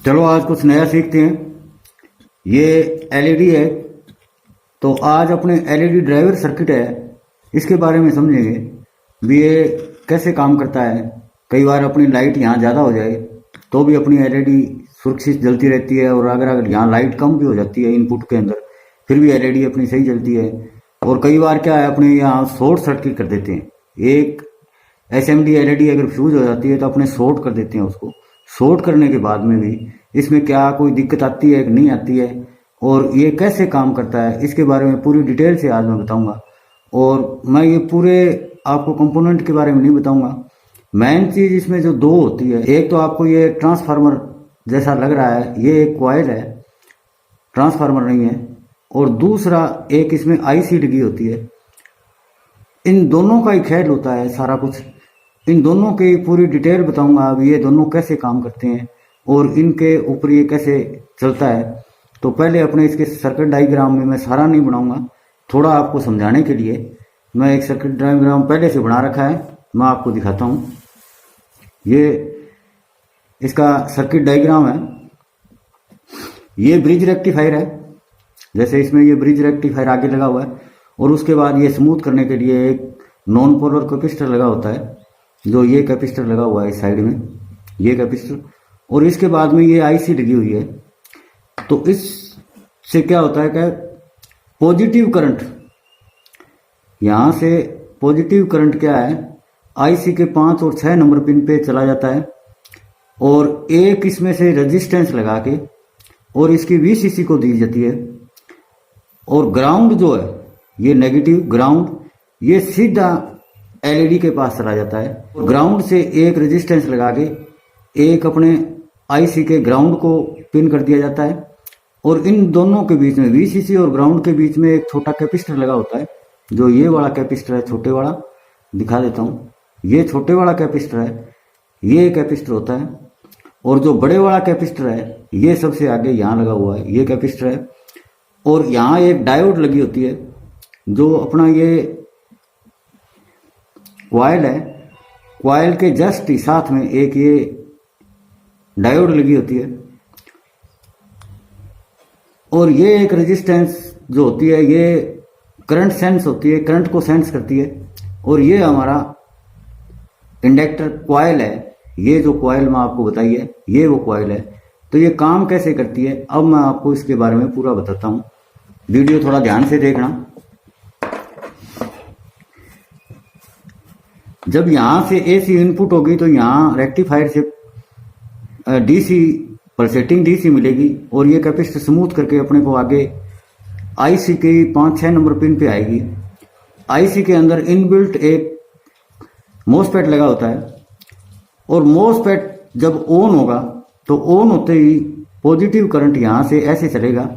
चलो आज कुछ नया सीखते हैं। ये एलईडी है, तो आज अपने एलईडी ड्राइवर सर्किट है, इसके बारे में समझेंगे भी ये कैसे काम करता है। कई बार अपनी लाइट यहाँ ज़्यादा हो जाए तो भी अपनी एलईडी सुरक्षित जलती रहती है, और अगर यहाँ लाइट कम भी हो जाती है इनपुट के अंदर फिर भी एलईडी अपनी सही जलती है। और कई बार क्या है, अपने यहाँ शॉर्ट सर्किट कर देते हैं। एक एसएमडी एलईडी अगर फ्यूज हो जाती है तो अपने शॉर्ट कर देते हैं उसको। शॉर्ट करने के बाद में भी इसमें क्या कोई दिक्कत आती है कि नहीं आती है, और ये कैसे काम करता है, इसके बारे में पूरी डिटेल से आज मैं बताऊंगा। और मैं ये पूरे आपको कंपोनेंट के बारे में नहीं बताऊंगा। मेन चीज़ इसमें जो दो होती है, एक तो आपको ये ट्रांसफार्मर जैसा लग रहा है, ये एक कॉइल है, ट्रांसफार्मर नहीं है। और दूसरा एक इसमें आईसी लगी होती है। इन दोनों का ही खेल होता है सारा कुछ। इन दोनों की पूरी डिटेल बताऊंगा अब, ये दोनों कैसे काम करते हैं और इनके ऊपर ये कैसे चलता है। तो पहले अपने इसके सर्किट डायग्राम में, मैं सारा नहीं बनाऊंगा, थोड़ा आपको समझाने के लिए मैं एक सर्किट डायग्राम पहले से बना रखा है, मैं आपको दिखाता हूँ। ये इसका सर्किट डायग्राम है। ये ब्रिज रेक्टिफायर है, जैसे इसमें ये ब्रिज रेक्टिफायर आगे लगा हुआ है, और उसके बाद ये स्मूथ करने के लिए एक नॉन पोलर कैपेसिटर लगा होता है, जो ये कैपेसिटर लगा हुआ है इस साइड में, ये कैपेसिटर। और इसके बाद में ये आईसी लगी हुई है। तो इससे क्या होता है कि पॉजिटिव करंट, यहां से पॉजिटिव करंट क्या है, आईसी के 5 और 6 नंबर पिन पे चला जाता है, और एक इसमें से रेजिस्टेंस लगा के और इसकी वीसीसी को दी जाती है। और ग्राउंड जो है, ये नेगेटिव ग्राउंड, ये सीधा एलईडी के पास चला जाता है। ग्राउंड से एक रेजिस्टेंस लगा के एक अपने आईसी के ग्राउंड को पिन कर दिया जाता है, और इन दोनों के बीच में, वीसीसी और ग्राउंड के बीच में, एक छोटा कैपेसिटर लगा होता है, जो ये वाला कैपेसिटर है, छोटे वाला दिखा देता हूँ। ये छोटे वाला कैपेसिटर है, ये कैपेसिटर होता है। और जो बड़े वाला कैपेसिटर है, ये सबसे आगे यहाँ लगा हुआ है, ये कैपेसिटर है। और यहाँ एक डायोड लगी होती है, जो अपना ये कॉइल है, कॉइल के जस्ट साथ में एक ये डायोड लगी होती है। और ये एक रेजिस्टेंस जो होती है, ये करंट सेंस होती है, करंट को सेंस करती है। और ये हमारा इंडक्टर कॉइल है, ये जो कॉइल मैं आपको बताई है, ये वो कॉइल है। तो ये काम कैसे करती है, अब मैं आपको इसके बारे में पूरा बताता हूँ। वीडियो थोड़ा ध्यान से देखना। जब यहां से एसी इनपुट होगी तो यहाँ रेक्टिफायर से डीसी पल्सेटिंग डीसी मिलेगी, और ये कैपेसिटर स्मूथ करके अपने को आगे आईसी के 5-6 नंबर पिन पे आएगी। आईसी के अंदर इनबिल्ट एक मोसफेट लगा होता है, और मोसफेट जब ऑन होगा तो ऑन होते ही पॉजिटिव करंट यहां से ऐसे चलेगा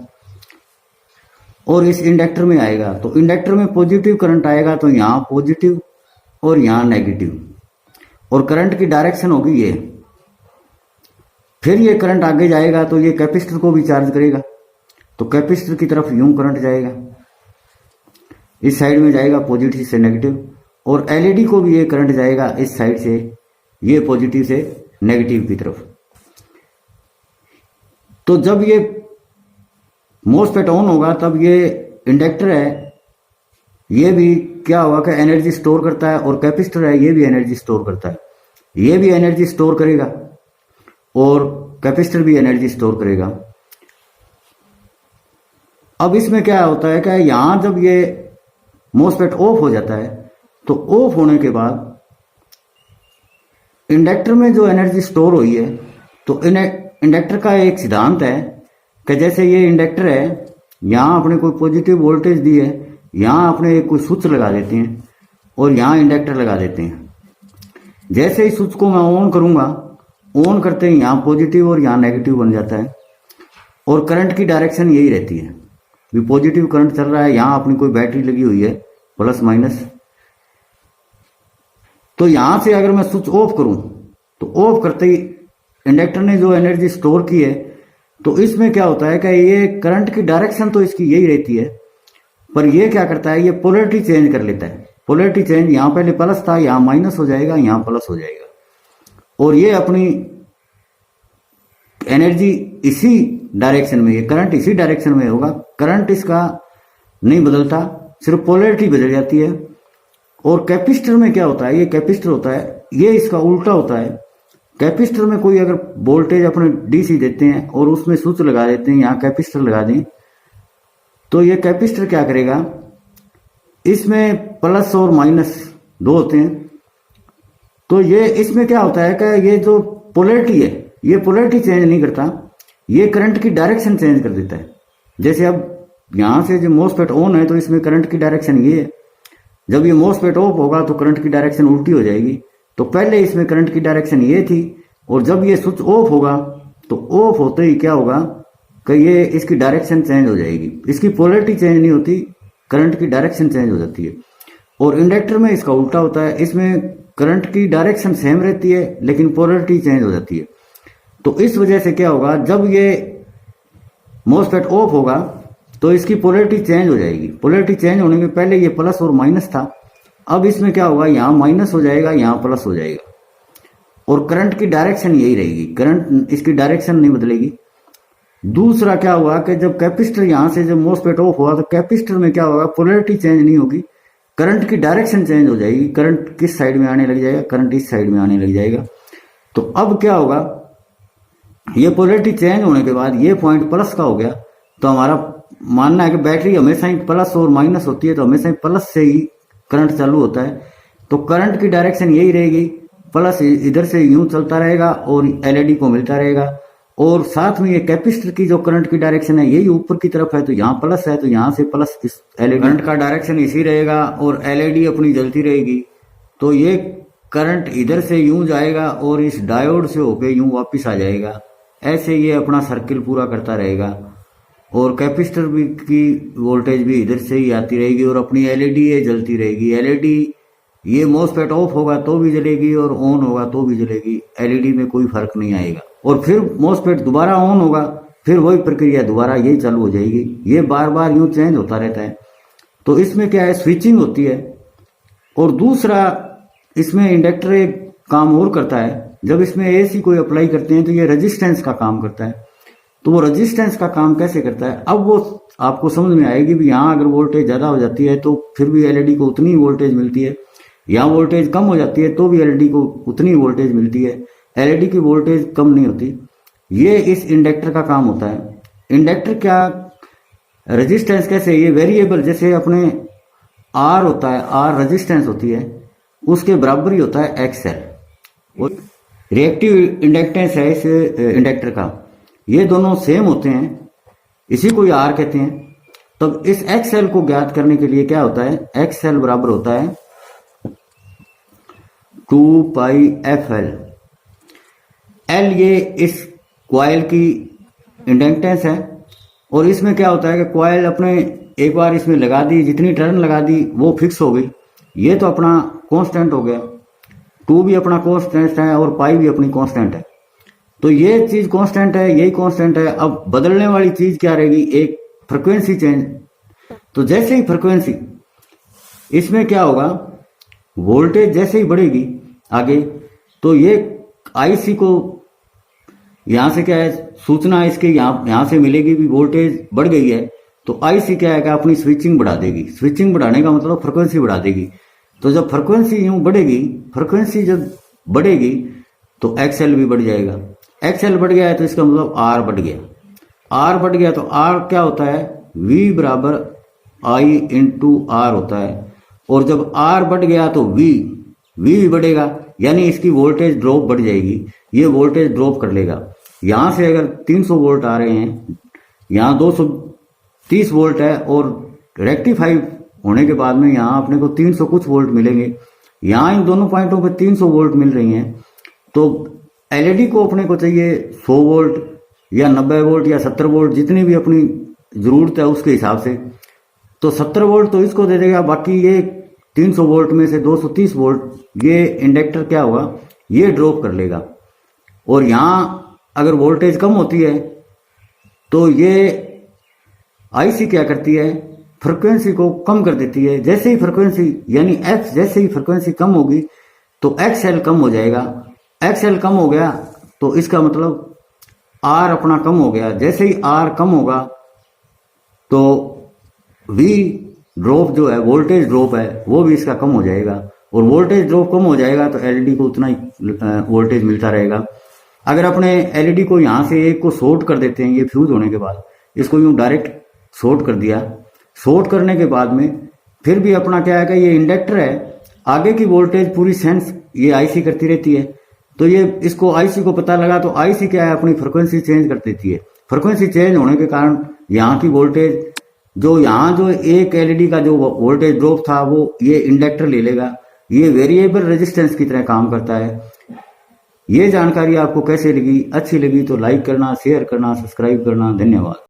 और इस इंडक्टर में आएगा। तो इंडक्टर में पॉजिटिव करंट आएगा तो यहाँ पॉजिटिव और यहाँ नेगेटिव, और करंट की डायरेक्शन होगी ये। फिर ये करंट आगे जाएगा तो ये कैपेसिटर को भी चार्ज करेगा, तो कैपेसिटर की तरफ यूं करंट जाएगा, इस साइड में जाएगा पॉजिटिव से नेगेटिव। और एलईडी को भी ये करंट जाएगा इस साइड से, ये पॉजिटिव से नेगेटिव की तरफ। तो जब ये मोसफेट ऑन होगा तब ये इंडक्टर है, ये भी क्या होगा कि एनर्जी स्टोर करता है, और कैपेसिटर है, ये भी एनर्जी स्टोर करता है। ये भी एनर्जी स्टोर करेगा और कैपेसिटर भी एनर्जी स्टोर करेगा। अब इसमें क्या होता है कि यहां जब ये मोसफेट ऑफ हो जाता है तो ऑफ होने के बाद इंडक्टर में जो एनर्जी स्टोर हुई है, तो इंडक्टर का एक सिद्धांत है कि जैसे ये इंडक्टर है, यहां अपने कोई पॉजिटिव वोल्टेज दी है, यहां अपने कोई स्विच लगा देते हैं और यहां इंडक्टर लगा देते हैं। जैसे ही स्विच को मैं ऑन करूंगा, ऑन करते ही यहां पॉजिटिव और यहां नेगेटिव बन जाता है, और करंट की डायरेक्शन यही रहती है। भी पॉजिटिव करंट चल रहा है, यहां अपनी कोई बैटरी लगी हुई है प्लस माइनस। तो यहां से अगर मैं स्विच ऑफ करूं तो ऑफ करते ही इंडक्टर ने जो एनर्जी स्टोर की है, तो इसमें क्या होता है कि ये करंट की डायरेक्शन तो इसकी यही रहती है, पर ये क्या करता है, ये पोलैरिटी चेंज कर लेता है। पोलैरिटी चेंज, यहां पहले प्लस था, यहां माइनस हो जाएगा, यहां प्लस हो जाएगा। और ये अपनी एनर्जी इसी डायरेक्शन में, ये करंट इसी डायरेक्शन में होगा, करंट इसका नहीं बदलता, सिर्फ पोलैरिटी बदल जाती है। और कैपेसिटर में क्या होता है, ये कैपेसिटर होता है, ये इसका उल्टा होता है। कैपेसिटर में कोई अगर वोल्टेज अपने डीसी देते हैं और उसमें स्विच लगा देते हैं, यहाँ कैपेसिटर लगा दें, तो ये कैपेसिटर क्या करेगा, इसमें प्लस और माइनस दो होते हैं। तो ये इसमें क्या होता है कि ये जो पोलैरिटी है, ये पोलैरिटी चेंज नहीं करता, ये करंट की डायरेक्शन चेंज कर देता है। जैसे अब यहां से जो मोसफेट ऑन है तो इसमें करंट की डायरेक्शन ये है, जब ये मोसफेट ऑफ होगा तो करंट की डायरेक्शन उल्टी हो जाएगी। तो पहले इसमें करंट की डायरेक्शन ये थी, और जब ये स्विच ऑफ होगा तो ऑफ होते ही क्या होगा कि ये इसकी डायरेक्शन चेंज हो जाएगी, इसकी पोलैरिटी चेंज नहीं होती, करंट की डायरेक्शन चेंज हो जाती है। और इंडक्टर में इसका उल्टा होता है, इसमें करंट की डायरेक्शन सेम रहती है लेकिन पोलैरिटी चेंज हो जाती है। तो इस वजह से क्या होगा, जब ये मोसफेट ऑफ होगा तो इसकी पोलैरिटी चेंज हो जाएगी। पोलैरिटी चेंज होने के पहले ये प्लस और माइनस था, अब इसमें क्या होगा, यहां माइनस हो जाएगा, यहां प्लस हो जाएगा, और करंट की डायरेक्शन यही रहेगी, करंट इसकी डायरेक्शन नहीं बदलेगी। दूसरा क्या हुआ कि जब कैपेसिटर यहां से जब मोसफेट ऑफ हुआ तो कैपेसिटर में क्या होगा, पोलैरिटी चेंज नहीं होगी, करंट की डायरेक्शन चेंज हो जाएगी, करंट किस साइड में आने लग जाएगा, करंट इस साइड में आने लग जाएगा। तो अब क्या होगा, ये पोलैरिटी चेंज होने के बाद ये पॉइंट प्लस का हो गया, तो हमारा मानना है कि बैटरी हमेशा ही प्लस और माइनस होती है, तो हमेशा ही प्लस से ही करंट चालू होता है। तो करंट की डायरेक्शन यही रहेगी, प्लस इधर से यूं चलता रहेगा और एलईडी को मिलता रहेगा। और साथ में ये कैपेसिटर की जो करंट की डायरेक्शन है यही ऊपर की तरफ है, तो यहाँ प्लस है तो यहाँ से प्लस, इस एलईडी करंट का डायरेक्शन इसी रहेगा और एलईडी अपनी जलती रहेगी। तो ये करंट इधर से यूं जाएगा और इस डायोड से होके यूं वापस आ जाएगा, ऐसे ये अपना सर्किल पूरा करता रहेगा। और कैपेसिटर भी की वोल्टेज भी इधर से ही आती रहेगी और अपनी एलईडी ये जलती रहेगी। एलईडी ये मोसफेट ऑफ होगा तो भी जलेगी और ऑन होगा तो भी जलेगी, एलईडी में कोई फर्क नहीं आएगा। और फिर मोसफेट दोबारा ऑन होगा, फिर वही प्रक्रिया दोबारा यही चालू हो जाएगी, ये बार बार यूं चेंज होता रहता है। तो इसमें क्या है, स्विचिंग होती है। और दूसरा इसमें इंडक्टर एक काम और करता है, जब इसमें एसी कोई अप्लाई करते हैं तो ये रेजिस्टेंस का काम करता है। तो वो रेजिस्टेंस का काम कैसे करता है, अब वो आपको समझ में आएगी भी यहाँ अगर वोल्टेज ज्यादा हो जाती है तो फिर भी एलईडी को उतनी वोल्टेज मिलती है, यहाँ वोल्टेज कम हो जाती है तो भी एलईडी को उतनी वोल्टेज मिलती है, एलईडी की वोल्टेज कम नहीं होती। ये इस इंडक्टर का काम होता है। इंडक्टर क्या, रेजिस्टेंस कैसे, ये वेरिएबल, जैसे अपने आर होता है, आर रेजिस्टेंस होती है, उसके बराबर ही होता है एक्सएल। और रिएक्टिव इंडक्टेंस है इस इंडक्टर का, ये दोनों सेम होते हैं, इसी को ही आर कहते हैं। तब इस एक्सएल को ज्ञात करने के लिए क्या होता है, एक्सएल बराबर होता है 2 पाई एफ एल। एल ये इस क्वाइल की इंडक्टेंस है, और इसमें क्या होता है कि क्वाइल अपने एक बार इसमें लगा दी, जितनी टर्न लगा दी वो फिक्स हो गई, ये तो अपना कांस्टेंट हो गया, 2 भी अपना कांस्टेंट है और पाई भी अपनी कांस्टेंट है। तो ये चीज कांस्टेंट है, यही कांस्टेंट है। अब बदलने वाली चीज क्या रहेगी, एक फ्रीक्वेंसी चेंज। तो जैसे ही फ्रीक्वेंसी, इसमें क्या होगा, वोल्टेज जैसे ही बढ़ेगी आगे, तो ये आईसी को यहां से क्या है, सूचना इसके यहां से मिलेगी भी वोल्टेज बढ़ गई है, तो आईसी क्या है कि अपनी स्विचिंग बढ़ा देगी। स्विचिंग बढ़ाने का मतलब फ्रीक्वेंसी बढ़ा देगी। तो जब फ्रीक्वेंसी यूं बढ़ेगी, फ्रीक्वेंसी जब बढ़ेगी तो एक्सएल भी बढ़ जाएगा। एक्सएल बढ़ गया है तो इसका मतलब आर बढ़ गया। आर बढ़ गया तो आर क्या होता है, वी बराबर आई इंटू आर होता है। और जब आर बढ़ गया तो वी भी बढ़ेगा, यानी इसकी वोल्टेज ड्रॉप बढ़ जाएगी, ये वोल्टेज ड्रॉप कर लेगा। यहां से अगर 300 वोल्ट आ रहे हैं, यहाँ 230 वोल्ट है, और रेक्टिफाई होने के बाद में यहाँ अपने को 300 कुछ वोल्ट मिलेंगे। यहाँ इन दोनों पॉइंटों पे 300 वोल्ट मिल रही हैं। तो एलईडी को अपने को चाहिए 100 वोल्ट या 90 वोल्ट या 70 वोल्ट, जितनी भी अपनी जरूरत है उसके हिसाब से। तो 70 वोल्ट तो इसको दे देगा, बाकी ये 300 वोल्ट में से 230 वोल्ट ये इंडक्टर क्या होगा, ये ड्रॉप कर लेगा। और यहाँ अगर वोल्टेज कम होती है तो ये आईसी क्या करती है, फ्रीक्वेंसी को कम कर देती है। जैसे ही फ्रीक्वेंसी यानी एफ, जैसे ही फ्रीक्वेंसी कम होगी तो एक्सएल कम हो जाएगा। एक्सएल कम हो गया तो इसका मतलब आर अपना कम हो गया। जैसे ही आर कम होगा तो वी ड्रॉप जो है, वोल्टेज ड्रॉप है, वो भी इसका कम हो जाएगा। और वोल्टेज ड्रॉप कम हो जाएगा तो एलईडी को उतना ही वोल्टेज मिलता रहेगा। अगर अपने एलईडी को यहाँ से एक को शॉर्ट कर देते हैं, ये फ्यूज होने के बाद इसको यूँ डायरेक्ट शॉर्ट कर दिया, शॉर्ट करने के बाद में फिर भी अपना क्या है कि ये इंडक्टर है, आगे की वोल्टेज पूरी सेंस ये आईसी करती रहती है। तो ये इसको आईसी को पता लगा तो आईसी क्या है, अपनी फ्रिक्वेंसी चेंज कर देती है। फ्रिक्वेंसी चेंज होने के कारण यहाँ की वोल्टेज जो यहाँ जो एक एलईडी का जो वोल्टेज ड्रॉप था वो ये इंडक्टर ले लेगा। ये वेरिएबल रेजिस्टेंस की तरह काम करता है। ये जानकारी आपको कैसे लगी, अच्छी लगी तो लाइक करना, शेयर करना, सब्सक्राइब करना। धन्यवाद।